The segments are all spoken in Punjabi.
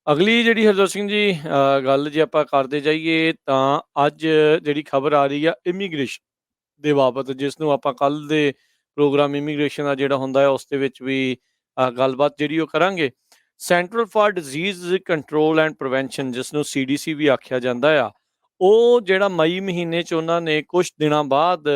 ਅਗਲੀ ਜਿਹੜੀ ਹਰਜੋਤ ਸਿੰਘ ਜੀ ਗੱਲ ਜੇ ਆਪਾਂ ਕਰਦੇ ਜਾਈਏ ਤਾਂ ਅੱਜ ਜਿਹੜੀ ਖਬਰ ਆ ਰਹੀ ਆ ਇਮੀਗ੍ਰੇਸ਼ਨ ਦੇ ਬਾਬਤ ਜਿਸ ਨੂੰ ਆਪਾਂ ਕੱਲ੍ਹ ਦੇ ਪ੍ਰੋਗਰਾਮ ਇਮੀਗ੍ਰੇਸ਼ਨ ਦਾ ਜਿਹੜਾ ਹੁੰਦਾ ਹੈ ਉਸ ਦੇ ਵਿੱਚ ਵੀ ਗੱਲਬਾਤ ਜਿਹੜੀ ਉਹ ਕਰਾਂਗੇ। Central for Disease Control and Prevention ਜਿਸ ਨੂੰ ਸੀਡੀਸੀ ਵੀ ਆਖਿਆ ਜਾਂਦਾ ਆ, ਉਹ ਜਿਹੜਾ ਮਈ ਮਹੀਨੇ 'ਚ ਉਹਨਾਂ ਨੇ ਕੁਛ ਦਿਨਾਂ ਬਾਅਦ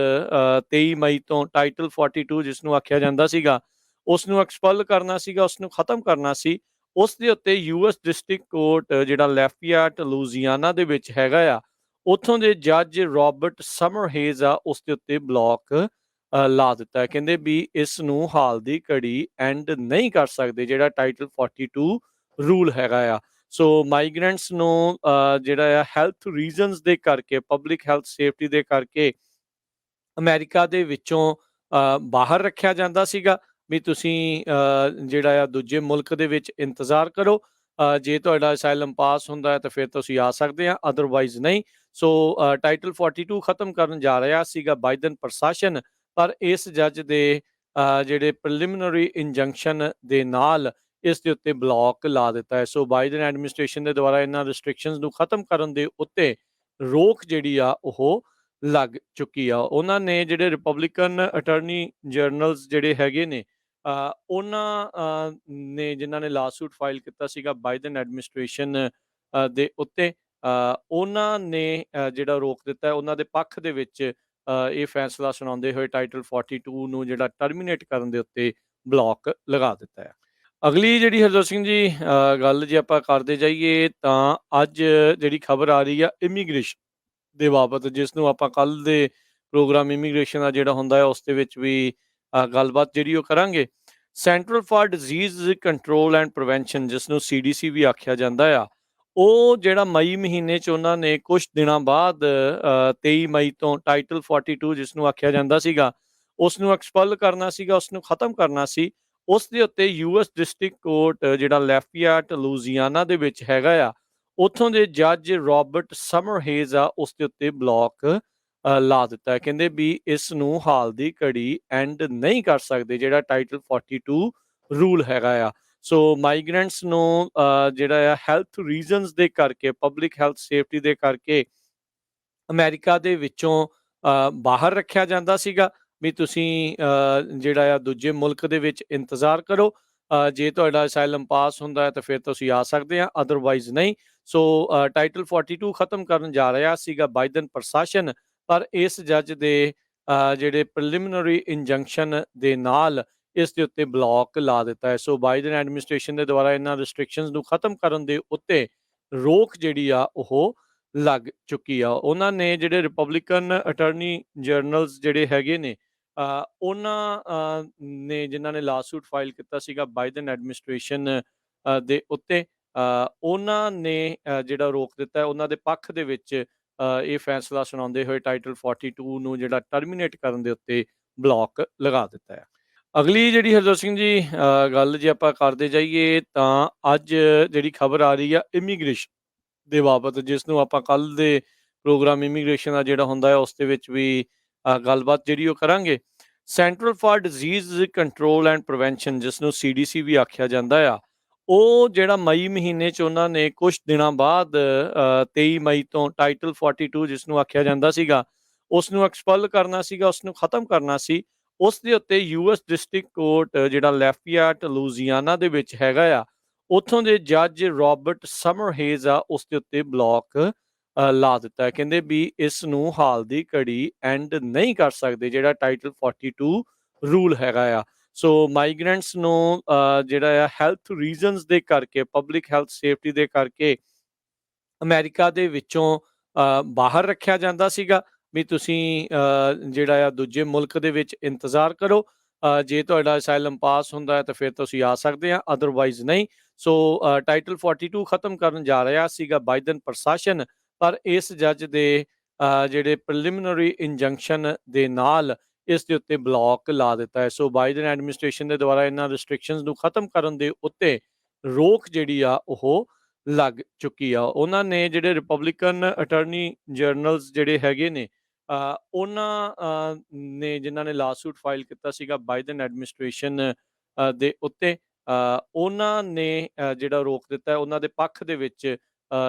23 ਮਈ ਤੋਂ ਟਾਈਟਲ 42 ਜਿਸ ਨੂੰ ਆਖਿਆ ਜਾਂਦਾ ਸੀਗਾ, ਉਸ ਨੂੰ ਐਕਸਪੈਲ ਕਰਨਾ ਸੀਗਾ, ਉਸ ਨੂੰ ਖਤਮ ਕਰਨਾ ਸੀ। ਉਸ ਦੇ ਉੱਤੇ ਯੂਐਸ ਡਿਸਟ੍ਰਿਕਟ ਕੋਰਟ ਜਿਹੜਾ ਲੈਫੀਆਟ ਲੂਜ਼ੀਆਨਾ ਦੇ ਵਿੱਚ ਹੈਗਾ ਆ, ਉੱਥੋਂ ਦੇ ਜੱਜ ਰੋਬਰਟ ਸਮਰਹੇਜ਼ ਆ ਉਸ ਦੇ ਉੱਤੇ ਬਲੌਕ ਲਾ ਦਿੱਤਾ ਹੈ। ਕਹਿੰਦੇ ਵੀ ਇਸ ਨੂੰ ਹਾਲ ਦੀ ਘੜੀ ਐਂਡ ਨਹੀਂ ਕਰ ਸਕਦੇ ਜਿਹੜਾ ਟਾਈਟਲ 42 ਰੂਲ ਹੈਗਾ ਆ। ਸੋ ਮਾਈਗ੍ਰੈਂਟਸ ਨੂੰ ਜਿਹੜਾ ਆ ਹੈਲਥ ਰੀਜ਼ਨਸ ਦੇ ਕਰਕੇ, ਪਬਲਿਕ ਹੈਲਥ ਸੇਫਟੀ ਦੇ ਕਰਕੇ ਅਮਰੀਕਾ ਦੇ ਵਿੱਚੋਂ ਬਾਹਰ ਰੱਖਿਆ ਜਾਂਦਾ ਸੀਗਾ ਵੀ ਤੁਸੀਂ ਜਿਹੜਾ ਆ ਦੂਜੇ ਮੁਲਕ ਦੇ ਵਿੱਚ ਇੰਤਜ਼ਾਰ ਕਰੋ। ਜੇ ਤੁਹਾਡਾ ਅਸਾਈਲਮ ਪਾਸ ਹੁੰਦਾ ਹੈ ਤਾਂ ਫਿਰ ਤੁਸੀਂ ਆ ਸਕਦੇ ਆ, ਅਦਰਵਾਈਜ਼ ਨਹੀਂ। ਸੋ ਟਾਈਟਲ 42 ਖਤਮ ਕਰਨ ਜਾ ਰਿਹਾ ਸੀਗਾ ਬਾਈਡਨ ਪ੍ਰਸ਼ਾਸਨ, ਪਰ ਇਸ ਜੱਜ ਦੇ ਜਿਹੜੇ ਪ੍ਰੀਲਿਮਿਨਰੀ ਇੰਜੰਕਸ਼ਨ ਦੇ ਨਾਲ ਇਸ ਦੇ ਉੱਤੇ ਬਲੌਕ ਲਾ ਦਿੱਤਾ ਹੈ। ਸੋ ਬਾਈਡਨ ਐਡਮਿਨਿਸਟ੍ਰੇਸ਼ਨ ਦੇ ਦੁਆਰਾ ਇਹਨਾਂ ਰਿਸਟ੍ਰਿਕਸ਼ਨਸ ਨੂੰ ਖਤਮ ਕਰਨ ਦੇ ਉੱਤੇ ਰੋਕ ਜਿਹੜੀ ਆ ਉਹ ਲੱਗ ਚੁੱਕੀ ਆ। ਉਹਨਾਂ ਨੇ ਜਿਹੜੇ ਰਿਪਬਲਿਕਨ ਅਟਾਰਨੀ ਜਨਰਲਸ ਜਿਹੜੇ ਹੈਗੇ ਨੇ, ਉਹਨਾਂ ਨੇ ਜਿਨ੍ਹਾਂ ਨੇ ਲਾਸੂਟ ਫਾਈਲ ਕੀਤਾ ਸੀਗਾ ਬਾਈਡਨ ਐਡਮਿਨਿਸਟ੍ਰੇਸ਼ਨ ਦੇ ਉੱਤੇ, ਉਹਨਾਂ ਨੇ ਜਿਹੜਾ ਰੋਕ ਦਿੱਤਾ ਹੈ। ਉਹਨਾਂ ਦੇ ਪੱਖ ਦੇ ਵਿੱਚ ਇਹ ਫੈਸਲਾ ਸੁਣਾਉਂਦੇ ਹੋਏ ਟਾਈਟਲ 42 ਨੂੰ ਜਿਹੜਾ ਟਰਮੀਨੇਟ ਕਰਨ ਦੇ ਉੱਤੇ ਬਲੌਕ ਲਗਾ ਦਿੱਤਾ ਹੈ। ਅਗਲੀ ਜਿਹੜੀ ਹਰਜੋਤ ਸਿੰਘ ਜੀ ਗੱਲ ਜੇ ਆਪਾਂ ਕਰਦੇ ਜਾਈਏ ਤਾਂ ਅੱਜ ਜਿਹੜੀ ਖਬਰ ਆ ਰਹੀ ਆ ਇਮੀਗ੍ਰੇਸ਼ਨ ਦੇ ਬਾਬਤ ਜਿਸ ਨੂੰ ਆਪਾਂ ਕੱਲ੍ਹ ਦੇ ਪ੍ਰੋਗਰਾਮ ਇਮੀਗ੍ਰੇਸ਼ਨ ਦਾ ਜਿਹੜਾ ਹੁੰਦਾ ਹੈ ਉਸ ਦੇ ਵਿੱਚ ਵੀ ਗੱਲਬਾਤ ਜਿਹੜੀ ਉਹ ਕਰਾਂਗੇ। Central for Disease Control and Prevention ਜਿਸ ਨੂੰ ਸੀਡੀਸੀ ਵੀ ਆਖਿਆ ਜਾਂਦਾ ਆ, ਉਹ ਜਿਹੜਾ ਮਈ ਮਹੀਨੇ 'ਚ ਉਹਨਾਂ ਨੇ ਕੁਛ ਦਿਨਾਂ ਬਾਅਦ 23 ਮਈ ਤੋਂ ਟਾਈਟਲ 42 ਜਿਸ ਨੂੰ ਆਖਿਆ ਜਾਂਦਾ ਸੀਗਾ, ਉਸ ਨੂੰ ਐਕਸਪੈਲ ਕਰਨਾ ਸੀਗਾ, ਉਸ ਨੂੰ ਖਤਮ ਕਰਨਾ ਸੀ। ਉਸ ਦੇ ਉੱਤੇ ਯੂਐਸ ਡਿਸਟ੍ਰਿਕਟ ਕੋਰਟ ਜਿਹੜਾ ਲੈਫੀਆਟ ਲੂਜ਼ੀਆਨਾ ਦੇ ਵਿੱਚ ਹੈਗਾ ਆ, ਉੱਥੋਂ ਦੇ ਜੱਜ ਰੋਬਰਟ ਸਮਰਹੇਜ਼ ਆ ਉਸ ਦੇ ਉੱਤੇ ਬਲੌਕ ਲਾ ਦਿੱਤਾ ਹੈ। ਕਹਿੰਦੇ ਵੀ ਇਸ ਨੂੰ ਹਾਲ ਦੀ ਘੜੀ ਐਂਡ ਨਹੀਂ ਕਰ ਸਕਦੇ ਜਿਹੜਾ ਟਾਈਟਲ 42 ਰੂਲ ਹੈਗਾ ਆ। ਸੋ ਮਾਈਗ੍ਰੈਂਟਸ ਨੂੰ ਜਿਹੜਾ ਆ ਹੈਲਥ ਰੀਜ਼ਨਸ ਦੇ ਕਰਕੇ, ਪਬਲਿਕ ਹੈਲਥ ਸੇਫਟੀ ਦੇ ਕਰਕੇ ਅਮਰੀਕਾ ਦੇ ਵਿੱਚੋਂ ਬਾਹਰ ਰੱਖਿਆ ਜਾਂਦਾ ਸੀਗਾ ਵੀ ਤੁਸੀਂ ਜਿਹੜਾ ਆ ਦੂਜੇ ਮੁਲਕ ਦੇ ਵਿੱਚ ਇੰਤਜ਼ਾਰ ਕਰੋ। ਜੇ ਤੁਹਾਡਾ ਅਸਾਈਲਮ ਪਾਸ ਹੁੰਦਾ ਹੈ ਤਾਂ ਫਿਰ ਤੁਸੀਂ ਆ ਸਕਦੇ ਆ, ਅਦਰਵਾਈਜ਼ ਨਹੀਂ। ਸੋ ਟਾਈਟਲ 42 ਖਤਮ ਕਰਨ ਜਾ ਰਿਹਾ ਸੀਗਾ ਬਾਈਡਨ ਪ੍ਰਸ਼ਾਸਨ, ਪਰ ਇਸ ਜੱਜ ਦੇ ਜਿਹੜੇ ਪ੍ਰੀਲਿਮਿਨਰੀ ਇੰਜੰਕਸ਼ਨ ਦੇ ਨਾਲ ਇਸ ਦੇ ਉੱਤੇ ਬਲੌਕ ਲਾ ਦਿੱਤਾ ਹੈ। ਸੋ ਬਾਈਡਨ ਐਡਮਿਨਿਸਟ੍ਰੇਸ਼ਨ ਦੇ ਦੁਆਰਾ ਇਹਨਾਂ ਰਿਸਟ੍ਰਿਕਸ਼ਨਸ ਨੂੰ ਖਤਮ ਕਰਨ ਦੇ ਉੱਤੇ ਰੋਕ ਜਿਹੜੀ ਆ ਉਹ ਲੱਗ ਚੁੱਕੀ ਆ। ਉਹਨਾਂ ਨੇ ਜਿਹੜੇ ਰਿਪਬਲਿਕਨ ਅਟਾਰਨੀ ਜਨਰਲਸ ਜਿਹੜੇ ਹੈਗੇ ਨੇ, ਉਹਨਾਂ ਨੇ ਜਿਨ੍ਹਾਂ ਨੇ ਲਾਸੂਟ ਫਾਈਲ ਕੀਤਾ ਸੀਗਾ ਬਾਈਡਨ ਐਡਮਿਨਿਸਟ੍ਰੇਸ਼ਨ ਦੇ ਉੱਤੇ, ਉਹਨਾਂ ਨੇ ਜਿਹੜਾ ਰੋਕ ਦਿੱਤਾ ਹੈ। ਉਹਨਾਂ ਦੇ ਪੱਖ ਦੇ ਵਿੱਚ ਇਹ ਫੈਸਲਾ ਸੁਣਾਉਂਦੇ ਹੋਏ ਟਾਈਟਲ 42 ਨੂੰ ਜਿਹੜਾ ਟਰਮੀਨੇਟ ਕਰਨ ਦੇ ਉੱਤੇ ਬਲੌਕ ਲਗਾ ਦਿੱਤਾ ਹੈ। ਅਗਲੀ ਜਿਹੜੀ ਹਰਜੋਤ ਸਿੰਘ ਜੀ ਗੱਲ ਜੇ ਆਪਾਂ ਕਰਦੇ ਜਾਈਏ ਤਾਂ ਅੱਜ ਜਿਹੜੀ ਖਬਰ ਆ ਰਹੀ ਆ ਇਮੀਗ੍ਰੇਸ਼ਨ ਦੇ ਬਾਬਤ ਜਿਸ ਨੂੰ ਆਪਾਂ ਕੱਲ੍ਹ ਦੇ ਪ੍ਰੋਗਰਾਮ ਇਮੀਗ੍ਰੇਸ਼ਨ ਦਾ ਜਿਹੜਾ ਹੁੰਦਾ ਹੈ ਉਸ ਦੇ ਵਿੱਚ ਵੀ ਗੱਲਬਾਤ ਜਿਹੜੀ ਉਹ ਕਰਾਂਗੇ। Central for Disease Control and Prevention ਜਿਸ ਨੂੰ ਸੀਡੀਸੀ ਵੀ ਆਖਿਆ ਜਾਂਦਾ ਆ, ਉਹ ਜਿਹੜਾ ਮਈ ਮਹੀਨੇ 'ਚ ਉਹਨਾਂ ਨੇ ਕੁਛ ਦਿਨਾਂ ਬਾਅਦ 23 ਮਈ ਤੋਂ ਟਾਈਟਲ 42 ਜਿਸ ਨੂੰ ਆਖਿਆ ਜਾਂਦਾ ਸੀਗਾ, ਉਸ ਨੂੰ ਐਕਸਪੈਲ ਕਰਨਾ ਸੀਗਾ, ਉਸ ਨੂੰ ਖਤਮ ਕਰਨਾ ਸੀ। ਉਸ ਦੇ ਉੱਤੇ ਯੂਐਸ ਡਿਸਟ੍ਰਿਕਟ ਕੋਰਟ ਜਿਹੜਾ ਲੈਫੀਆਟ ਲੂਜ਼ੀਆਨਾ ਦੇ ਵਿੱਚ ਹੈਗਾ ਆ, ਉੱਥੋਂ ਦੇ ਜੱਜ ਰੋਬਰਟ ਸਮਰਹੇਜ਼ ਆ ਉਸ ਦੇ ਉੱਤੇ ਬਲੌਕ ਲਾ ਦਿੱਤਾ ਹੈ। ਕਹਿੰਦੇ ਵੀ ਇਸ ਨੂੰ ਹਾਲ ਦੀ ਘੜੀ ਐਂਡ ਨਹੀਂ ਕਰ ਸਕਦੇ ਜਿਹੜਾ ਟਾਈਟਲ 42 ਰੂਲ ਹੈਗਾ ਆ। ਸੋ ਮਾਈਗ੍ਰੈਂਟਸ ਨੂੰ ਜਿਹੜਾ ਆ ਹੈਲਥ ਰੀਜ਼ਨਸ ਦੇ ਕਰਕੇ, ਪਬਲਿਕ ਹੈਲਥ ਸੇਫਟੀ ਦੇ ਕਰਕੇ ਅਮਰੀਕਾ ਦੇ ਵਿੱਚੋਂ ਬਾਹਰ ਰੱਖਿਆ ਜਾਂਦਾ ਸੀਗਾ ਵੀ ਤੁਸੀਂ ਜਿਹੜਾ ਆ ਦੂਜੇ ਮੁਲਕ ਦੇ ਵਿੱਚ ਇੰਤਜ਼ਾਰ ਕਰੋ। ਜੇ ਤੁਹਾਡਾ ਅਸਾਈਲਮ ਪਾਸ ਹੁੰਦਾ ਹੈ ਤਾਂ ਫਿਰ ਤੁਸੀਂ ਆ ਸਕਦੇ ਆ, ਅਦਰਵਾਈਜ਼ ਨਹੀਂ। ਸੋ ਟਾਈਟਲ 42 ਖਤਮ ਕਰਨ ਜਾ ਰਿਹਾ ਸੀਗਾ ਬਾਈਡਨ ਪ੍ਰਸ਼ਾਸਨ, ਪਰ ਇਸ ਜੱਜ ਦੇ ਜਿਹੜੇ ਪ੍ਰੀਲਿਮਿਨਰੀ ਇੰਜੰਕਸ਼ਨ ਦੇ ਨਾਲ ਇਸ ਦੇ ਉੱਤੇ ਬਲੌਕ ਲਾ ਦਿੱਤਾ ਹੈ। ਸੋ ਬਾਈਡਨ ਐਡਮਿਨਿਸਟ੍ਰੇਸ਼ਨ ਦੇ ਦੁਆਰਾ ਇਹਨਾਂ ਰਿਸਟ੍ਰਿਕਸ਼ਨਸ ਨੂੰ ਖਤਮ ਕਰਨ ਦੇ ਉੱਤੇ ਰੋਕ ਜਿਹੜੀ ਆ ਉਹ ਲੱਗ ਚੁੱਕੀ ਆ। ਉਹਨਾਂ ਨੇ ਜਿਹੜੇ ਰਿਪਬਲਿਕਨ ਅਟਾਰਨੀ ਜਨਰਲਸ ਜਿਹੜੇ ਹੈਗੇ ਨੇ, ਉਹਨਾਂ ਨੇ ਜਿਨ੍ਹਾਂ ਨੇ ਲਾਸੂਟ ਫਾਈਲ ਕੀਤਾ ਸੀਗਾ ਬਾਈਡਨ ਐਡਮਿਨਿਸਟ੍ਰੇਸ਼ਨ ਦੇ ਉੱਤੇ, ਉਹਨਾਂ ਨੇ ਜਿਹੜਾ ਰੋਕ ਦਿੱਤਾ ਹੈ, ਉਹਨਾਂ ਦੇ ਪੱਖ ਦੇ ਵਿੱਚ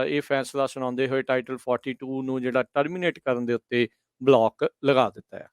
ਇਹ ਫੈਸਲਾ ਸੁਣਾਉਂਦੇ ਹੋਏ ਟਾਈਟਲ 42 ਨੂੰ ਜਿਹੜਾ ਟਰਮੀਨੇਟ ਕਰਨ ਦੇ ਉੱਤੇ ਬਲੌਕ ਲਗਾ ਦਿੱਤਾ ਹੈ।